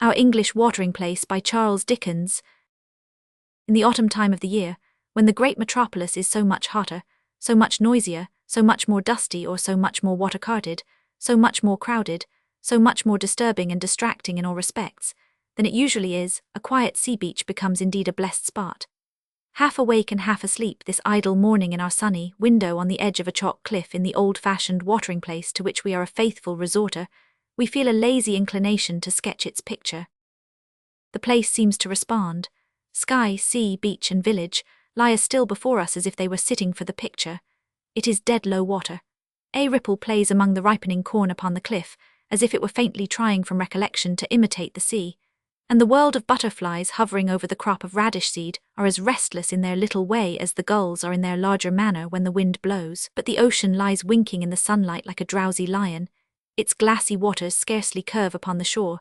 Our English Watering Place by Charles Dickens. In the autumn time of the year, when the great metropolis is so much hotter, so much noisier, so much more dusty or so much more water-carted, so much more crowded, so much more disturbing and distracting in all respects, than it usually is, a quiet sea beach becomes indeed a blessed spot. Half awake and half asleep this idle morning in our sunny window on the edge of a chalk cliff in the old-fashioned watering place to which we are a faithful resorter, we feel a lazy inclination to sketch its picture. The place seems to respond. Sky, sea, beach and village lie as still before us as if they were sitting for the picture. It is dead low water. A ripple plays among the ripening corn upon the cliff, as if it were faintly trying from recollection to imitate the sea, and the world of butterflies hovering over the crop of radish seed are as restless in their little way as the gulls are in their larger manner when the wind blows. But the ocean lies winking in the sunlight like a drowsy lion. Its glassy waters scarcely curve upon the shore.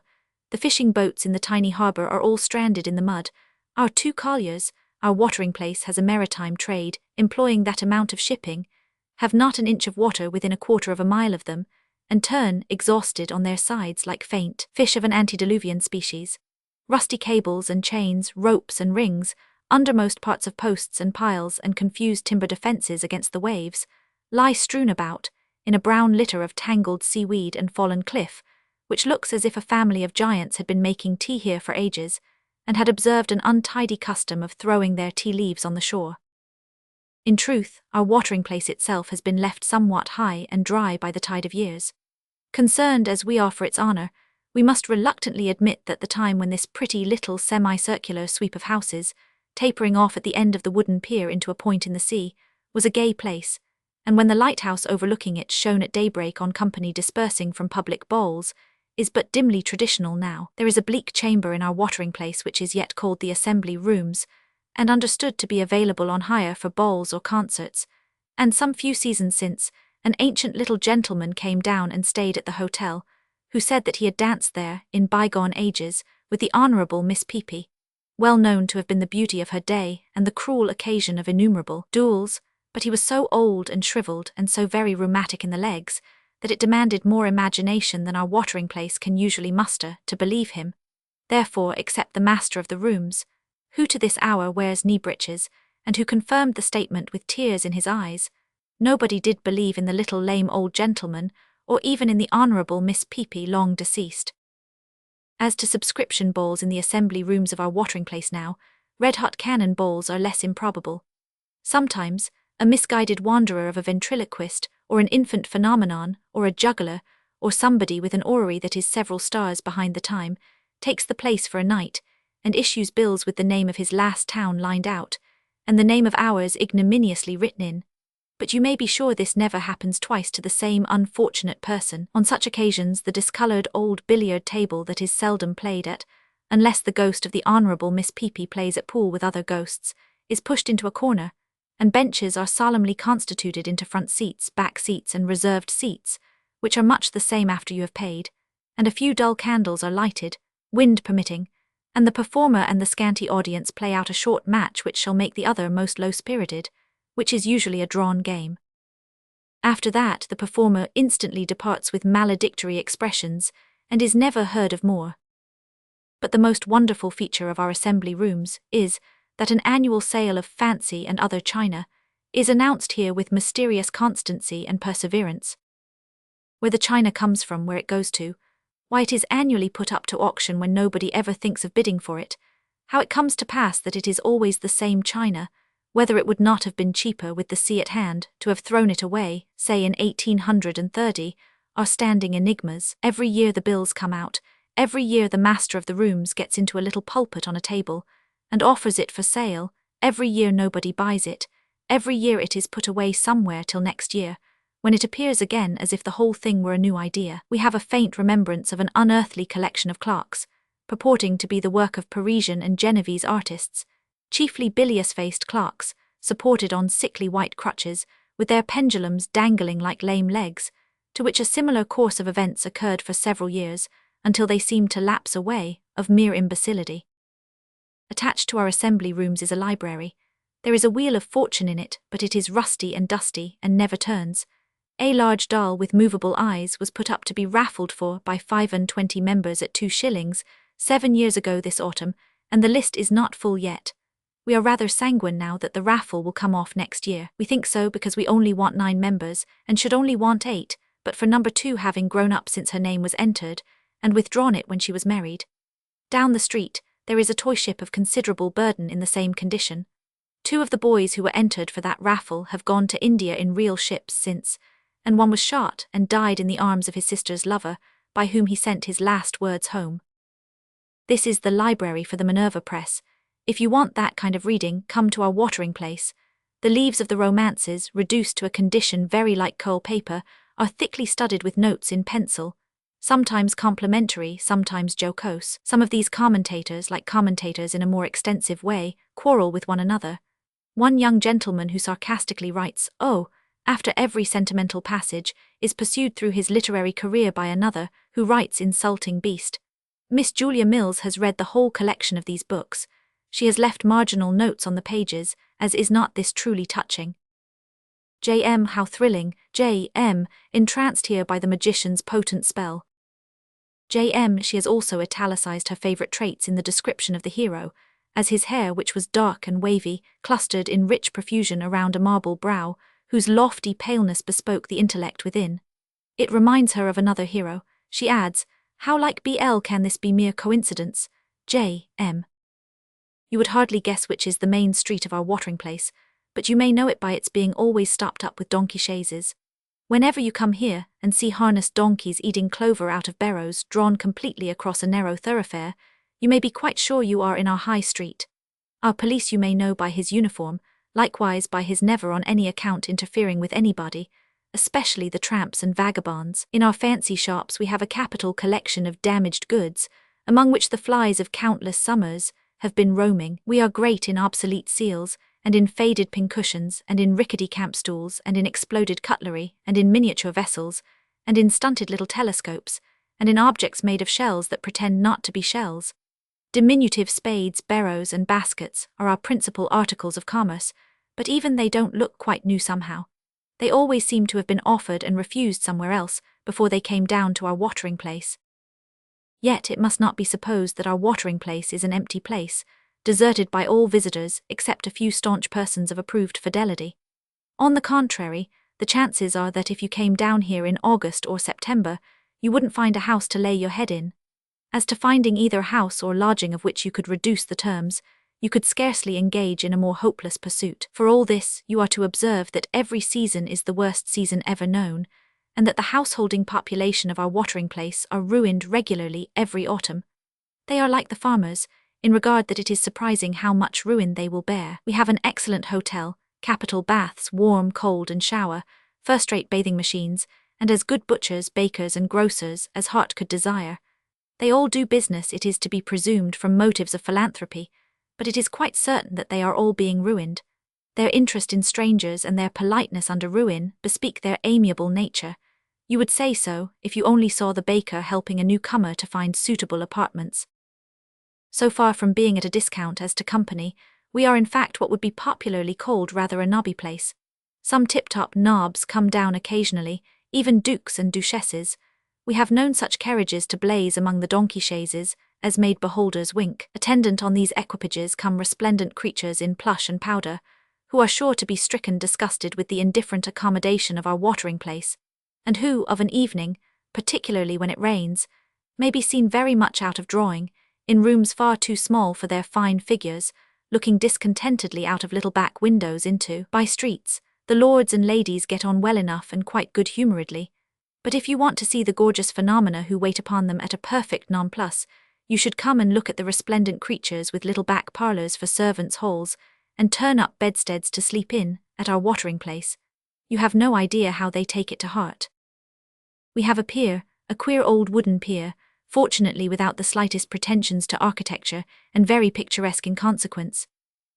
The fishing boats in the tiny harbour are all stranded in the mud. Our 2 colliers, our watering place has a maritime trade, employing that amount of shipping, have not an inch of water within a quarter of a mile of them, and turn, exhausted, on their sides like faint fish of an antediluvian species. Rusty cables and chains, ropes and rings, undermost parts of posts and piles and confused timber defences against the waves, lie strewn about, in a brown litter of tangled seaweed and fallen cliff, which looks as if a family of giants had been making tea here for ages, and had observed an untidy custom of throwing their tea leaves on the shore. In truth, our watering place itself has been left somewhat high and dry by the tide of years. Concerned as we are for its honour, we must reluctantly admit that the time when this pretty little semicircular sweep of houses, tapering off at the end of the wooden pier into a point in the sea, was a gay place, and when the lighthouse overlooking it shone at daybreak on company dispersing from public balls, is but dimly traditional now. There is a bleak chamber in our watering place which is yet called the Assembly Rooms, and understood to be available on hire for balls or concerts, and some few seasons since, an ancient little gentleman came down and stayed at the hotel, who said that he had danced there, in bygone ages, with the Honourable Miss Peepy, well known to have been the beauty of her day and the cruel occasion of innumerable duels, but he was so old and shrivelled and so very rheumatic in the legs, that it demanded more imagination than our watering place can usually muster to believe him. Therefore, except the master of the rooms, who to this hour wears knee-breeches, and who confirmed the statement with tears in his eyes, nobody did believe in the little lame old gentleman, or even in the Honourable Miss Peepy long deceased. As to subscription balls in the assembly rooms of our watering place now, red-hot cannon balls are less improbable. Sometimes, a misguided wanderer of a ventriloquist, or an infant phenomenon, or a juggler, or somebody with an orrery that is several stars behind the time, takes the place for a night, and issues bills with the name of his last town lined out, and the name of ours ignominiously written in. But you may be sure this never happens twice to the same unfortunate person. On such occasions the discoloured old billiard table that is seldom played at, unless the ghost of the Honourable Miss Peepy plays at pool with other ghosts, is pushed into a corner, and benches are solemnly constituted into front seats, back seats and reserved seats, which are much the same after you have paid, and a few dull candles are lighted, wind permitting, and the performer and the scanty audience play out a short match which shall make the other most low-spirited, which is usually a drawn game. After that the performer instantly departs with maledictory expressions, and is never heard of more. But the most wonderful feature of our assembly rooms is, that an annual sale of fancy and other china is announced here with mysterious constancy and perseverance. Where the china comes from, where it goes to, why it is annually put up to auction when nobody ever thinks of bidding for it, how it comes to pass that it is always the same china, whether it would not have been cheaper with the sea at hand to have thrown it away, say in 1830, are standing enigmas. Every year the bills come out, every year the master of the rooms gets into a little pulpit on a table, and offers it for sale, every year nobody buys it, every year it is put away somewhere till next year, when it appears again as if the whole thing were a new idea. We have a faint remembrance of an unearthly collection of clocks, purporting to be the work of Parisian and Genevese artists, chiefly bilious-faced clocks, supported on sickly white crutches, with their pendulums dangling like lame legs, to which a similar course of events occurred for several years, until they seemed to lapse away, of mere imbecility. Attached to our assembly rooms is a library. There is a wheel of fortune in it, but it is rusty and dusty, and never turns. A large doll with movable eyes was put up to be raffled for by 25 members at 2 shillings, 7 years ago this autumn, and the list is not full yet. We are rather sanguine now that the raffle will come off next year. We think so because we only want 9 members, and should only want 8, but for number 2 having grown up since her name was entered, and withdrawn it when she was married. Down the street, there is a toy ship of considerable burden in the same condition. 2 of the boys who were entered for that raffle have gone to India in real ships since, and one was shot and died in the arms of his sister's lover, by whom he sent his last words home. This is the library for the Minerva Press. If you want that kind of reading, come to our watering place. The leaves of the romances, reduced to a condition very like curl paper, are thickly studded with notes in pencil, sometimes complimentary, sometimes jocose. Some of these commentators, like commentators in a more extensive way, quarrel with one another. One young gentleman who sarcastically writes, "Oh," after every sentimental passage, is pursued through his literary career by another, who writes insulting beast. Miss Julia Mills has read the whole collection of these books. She has left marginal notes on the pages, as is not this truly touching. J.M. How thrilling, J.M., entranced here by the magician's potent spell. J.M. She has also italicized her favourite traits in the description of the hero, as his hair, which was dark and wavy, clustered in rich profusion around a marble brow, whose lofty paleness bespoke the intellect within. It reminds her of another hero. She adds, "How like B.L. can this be mere coincidence? J.M." You would hardly guess which is the main street of our watering place, but you may know it by its being always stopped up with donkey chaises. Whenever you come here and see harnessed donkeys eating clover out of barrows drawn completely across a narrow thoroughfare, you may be quite sure you are in our high street. Our police you may know by his uniform, likewise by his never on any account interfering with anybody, especially the tramps and vagabonds. In our fancy shops we have a capital collection of damaged goods, among which the flies of countless summers have been roaming. We are great in obsolete seals, and in faded pincushions, and in rickety camp stools, and in exploded cutlery, and in miniature vessels, and in stunted little telescopes, and in objects made of shells that pretend not to be shells. Diminutive spades, barrows, and baskets are our principal articles of commerce, but even they don't look quite new somehow. They always seem to have been offered and refused somewhere else before they came down to our watering place. Yet it must not be supposed that our watering place is an empty place, deserted by all visitors except a few staunch persons of approved fidelity. On the contrary, the chances are that if you came down here in August or September, you wouldn't find a house to lay your head in. As to finding either house or lodging of which you could reduce the terms, you could scarcely engage in a more hopeless pursuit. For all this, you are to observe that every season is the worst season ever known, and that the householding population of our watering place are ruined regularly every autumn. They are like the farmers, in regard that it is surprising how much ruin they will bear. We have an excellent hotel, capital baths, warm, cold, and shower, first-rate bathing machines, and as good butchers, bakers, and grocers as heart could desire. They all do business, it is to be presumed, from motives of philanthropy, but it is quite certain that they are all being ruined. Their interest in strangers and their politeness under ruin bespeak their amiable nature. You would say so if you only saw the baker helping a newcomer to find suitable apartments. So far from being at a discount as to company, we are in fact what would be popularly called rather a nobby place. Some tip-top nobs come down occasionally, even dukes and duchesses. We have known such carriages to blaze among the donkey chaises as made beholders wink. Attendant on these equipages come resplendent creatures in plush and powder, who are sure to be stricken disgusted with the indifferent accommodation of our watering place, and who, of an evening, particularly when it rains, may be seen very much out of drawing, in rooms far too small for their fine figures, looking discontentedly out of little back windows into by streets. The lords and ladies get on well enough and quite good-humouredly, but if you want to see the gorgeous phenomena who wait upon them at a perfect nonplus, you should come and look at the resplendent creatures with little back parlours for servants' halls, and turn-up bedsteads to sleep in, at our watering place. You have no idea how they take it to heart. We have a pier, a queer old wooden pier, fortunately without the slightest pretensions to architecture, and very picturesque in consequence.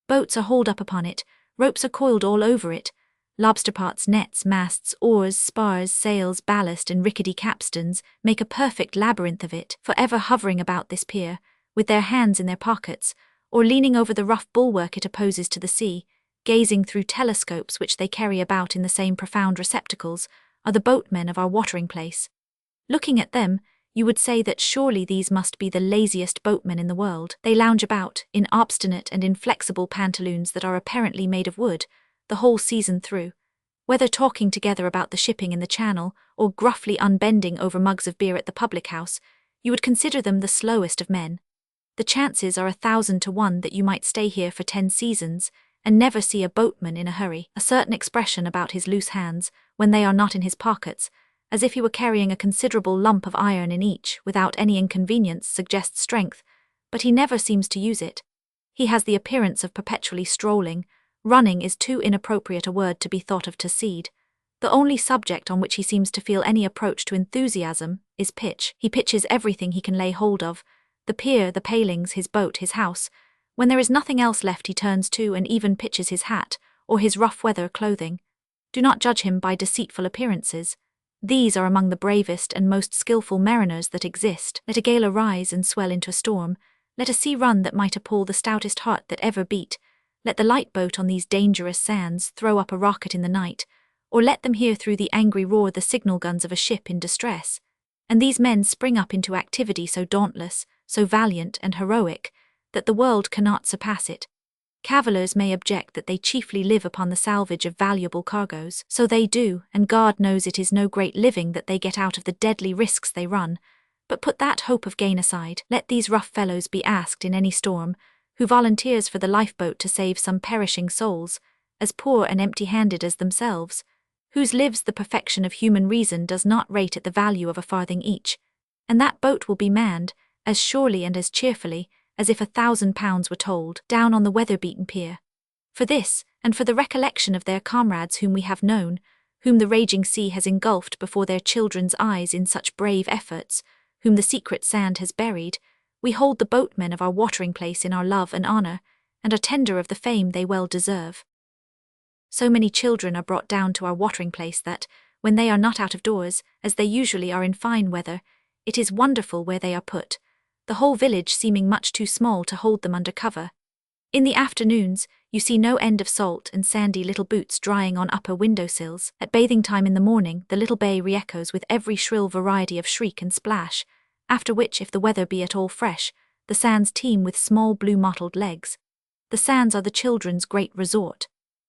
Boats are hauled up upon it, ropes are coiled all over it, lobster pots, nets, masts, oars, spars, sails, ballast, and rickety capstans make a perfect labyrinth of it, for ever hovering about this pier, with their hands in their pockets, or leaning over the rough bulwark it opposes to the sea, gazing through telescopes which they carry about in the same profound receptacles, are the boatmen of our watering place. Looking at them, you would say that surely these must be the laziest boatmen in the world. They lounge about, in obstinate and inflexible pantaloons that are apparently made of wood, the whole season through, whether talking together about the shipping in the Channel, or gruffly unbending over mugs of beer at the public house. You would consider them the slowest of men. The chances are 1,000 to 1 that you might stay here for 10 seasons, and never see a boatman in a hurry. A certain expression about his loose hands, when they are not in his pockets, as if he were carrying a considerable lump of iron in each, without any inconvenience, suggests strength, but he never seems to use it. He has the appearance of perpetually strolling. Running is too inappropriate a word to be thought of to seed. The only subject on which he seems to feel any approach to enthusiasm is pitch. He pitches everything he can lay hold of, the pier, the palings, his boat, his house. When there is nothing else left he turns to and even pitches his hat, or his rough weather clothing. Do not judge him by deceitful appearances. These are among the bravest and most skilful mariners that exist. Let a gale arise and swell into a storm, let a sea run that might appall the stoutest heart that ever beat, let the light boat on these dangerous sands throw up a rocket in the night, or let them hear through the angry roar the signal guns of a ship in distress, and these men spring up into activity so dauntless, so valiant and heroic, that the world cannot surpass it. Cavillers may object that they chiefly live upon the salvage of valuable cargoes. So they do, and God knows it is no great living that they get out of the deadly risks they run. But put that hope of gain aside. Let these rough fellows be asked in any storm, who volunteers for the lifeboat to save some perishing souls, as poor and empty-handed as themselves, whose lives the perfection of human reason does not rate at the value of a farthing each, and that boat will be manned, as surely and as cheerfully, as if £1,000 were told, down on the weather-beaten pier. For this, and for the recollection of their comrades whom we have known, whom the raging sea has engulfed before their children's eyes in such brave efforts, whom the secret sand has buried, we hold the boatmen of our watering place in our love and honour, and are tender of the fame they well deserve. So many children are brought down to our watering place that, when they are not out of doors, as they usually are in fine weather, it is wonderful where they are put, the whole village seeming much too small to hold them under cover. In the afternoons, you see no end of salt and sandy little boots drying on upper window-sills. At bathing time in the morning, the little bay re-echoes with every shrill variety of shriek and splash, after which, if the weather be at all fresh, the sands teem with small blue-mottled legs. The sands are the children's great resort.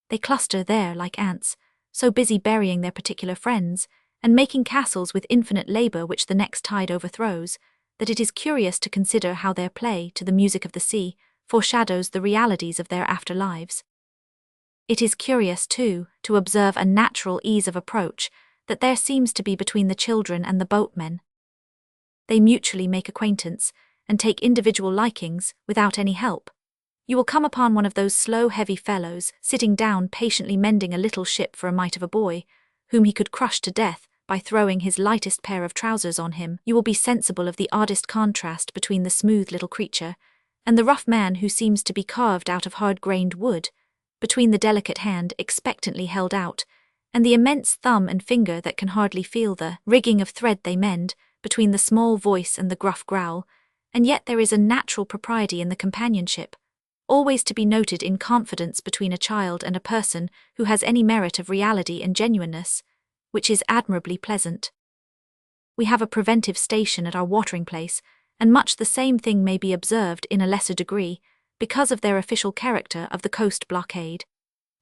They cluster there like ants, so busy burying their particular friends, and making castles with infinite labour which the next tide overthrows, that it is curious to consider how their play, to the music of the sea, foreshadows the realities of their after-lives. It is curious, too, to observe a natural ease of approach that there seems to be between the children and the boatmen. They mutually make acquaintance, and take individual likings, without any help. You will come upon one of those slow, heavy fellows, sitting down patiently mending a little ship for a mite of a boy, whom he could crush to death by throwing his lightest pair of trousers on him. You will be sensible of the oddest contrast between the smooth little creature and the rough man who seems to be carved out of hard-grained wood, between the delicate hand expectantly held out, and the immense thumb and finger that can hardly feel the rigging of thread they mend, between the small voice and the gruff growl, and yet there is a natural propriety in the companionship, always to be noted in confidence between a child and a person who has any merit of reality and genuineness, which is admirably pleasant. We have a preventive station at our watering place, and much the same thing may be observed in a lesser degree, because of their official character of the coast blockade.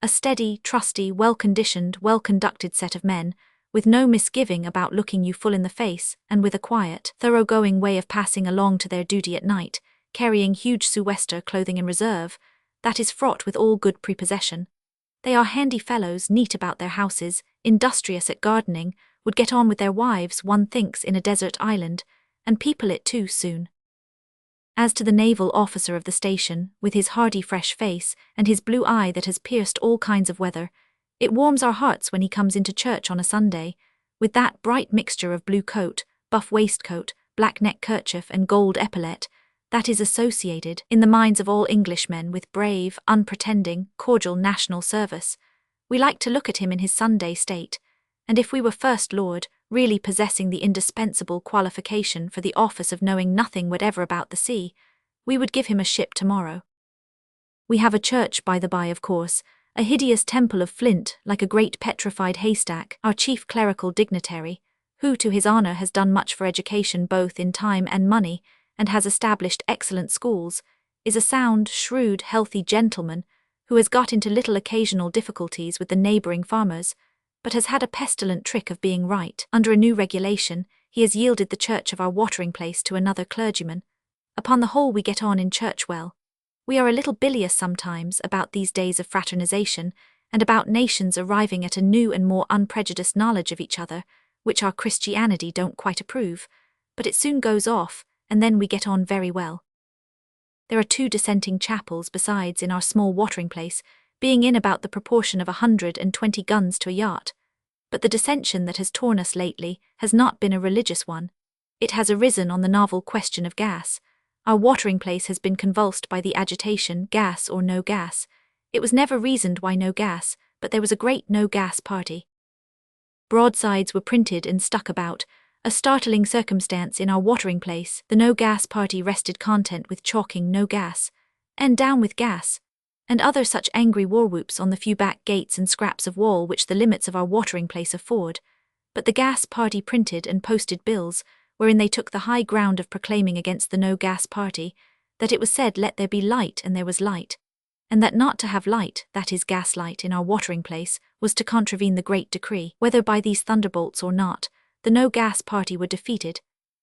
A steady, trusty, well-conditioned, well-conducted set of men, with no misgiving about looking you full in the face, and with a quiet, thorough-going way of passing along to their duty at night, carrying huge sou'wester clothing in reserve, that is fraught with all good prepossession. They are handy fellows, neat about their houses, industrious at gardening, would get on with their wives, one thinks, in a desert island, and people it too soon. As to the naval officer of the station, with his hardy fresh face, and his blue eye that has pierced all kinds of weather, it warms our hearts when he comes into church on a Sunday, with that bright mixture of blue coat, buff waistcoat, black neck kerchief and gold epaulet, that is associated, in the minds of all Englishmen, with brave, unpretending, cordial national service. We like to look at him in his Sunday state, and if we were First Lord, really possessing the indispensable qualification for the office of knowing nothing whatever about the sea, we would give him a ship tomorrow. We have a church, by the by, of course, a hideous temple of flint, like a great petrified haystack, our chief clerical dignitary, who to his honour has done much for education both in time and money, and has established excellent schools, is a sound, shrewd, healthy gentleman, who has got into little occasional difficulties with the neighbouring farmers, but has had a pestilent trick of being right. Under a new regulation, he has yielded the church of our watering place to another clergyman. Upon the whole we get on in church well. We are a little bilious sometimes about these days of fraternization, and about nations arriving at a new and more unprejudiced knowledge of each other, which our Christianity don't quite approve, but it soon goes off, and then we get on very well. There are 2 dissenting chapels besides in our small watering place, being in about the proportion of 120 guns to a yacht. But the dissension that has torn us lately has not been a religious one. It has arisen on the novel question of gas. Our watering place has been convulsed by the agitation, gas or no gas. It was never reasoned why no gas, but there was a great no-gas party. Broadsides were printed and stuck about, a startling circumstance in our watering place. The no-gas party rested content with chalking no gas, and down with gas, and other such angry war-whoops on the few back gates and scraps of wall which the limits of our watering place afford. But the gas party printed and posted bills, wherein they took the high ground of proclaiming against the no-gas party, that it was said let there be light and there was light, and that not to have light, that is gaslight, in our watering place, was to contravene the great decree. Whether by these thunderbolts or not, the no-gas party were defeated,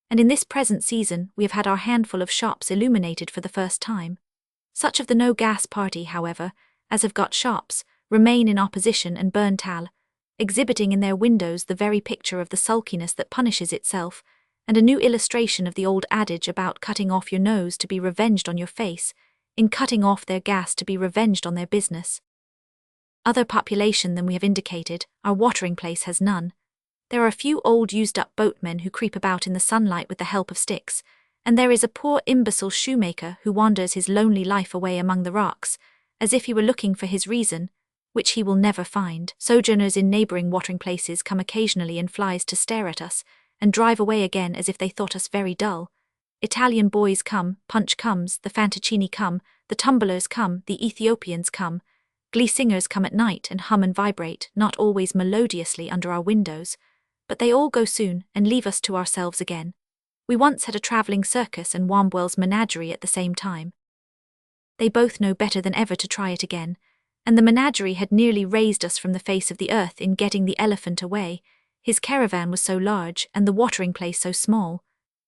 and in this present season we have had our handful of shops illuminated for the first time. Such of the no-gas party, however, as have got shops, remain in opposition and burn tal, exhibiting in their windows the very picture of the sulkiness that punishes itself, and a new illustration of the old adage about cutting off your nose to be revenged on your face, in cutting off their gas to be revenged on their business. Other population than we have indicated, our watering place has none. There are a few old used-up boatmen who creep about in the sunlight with the help of sticks, and there is a poor imbecile shoemaker who wanders his lonely life away among the rocks, as if he were looking for his reason, which he will never find. Sojourners in neighbouring watering places come occasionally in flies to stare at us, and drive away again as if they thought us very dull. Italian boys come, Punch comes, the Fantoccini come, the tumblers come, the Ethiopians come, glee singers come at night and hum and vibrate, not always melodiously under our windows, but they all go soon and leave us to ourselves again. We once had a travelling circus and Wombwell's menagerie at the same time. They both know better than ever to try it again, and the menagerie had nearly raised us from the face of the earth in getting the elephant away. His caravan was so large and the watering place so small.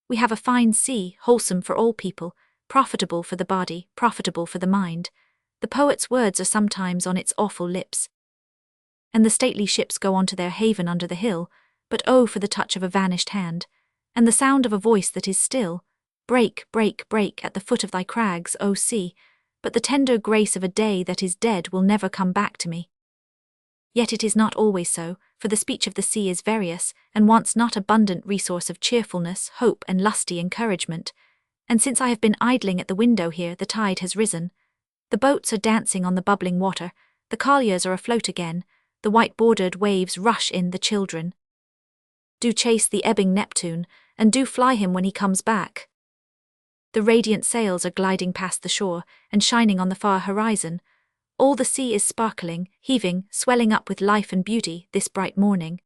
We have a fine sea, wholesome for all people, profitable for the body, profitable for the mind. The poet's words are sometimes on its awful lips. And the stately ships go on to their haven under the hill, but oh for the touch of a vanished hand, and the sound of a voice that is still. Break, break, break at the foot of thy crags, O sea, but the tender grace of a day that is dead will never come back to me. Yet it is not always so, for the speech of the sea is various, and wants not abundant resource of cheerfulness, hope, and lusty encouragement. And since I have been idling at the window here, the tide has risen. The boats are dancing on the bubbling water, the colliers are afloat again, the white-bordered waves rush in the children. Do chase the ebbing Neptune, and do fly him when he comes back. The radiant sails are gliding past the shore, and shining on the far horizon. All the sea is sparkling, heaving, swelling up with life and beauty this bright morning.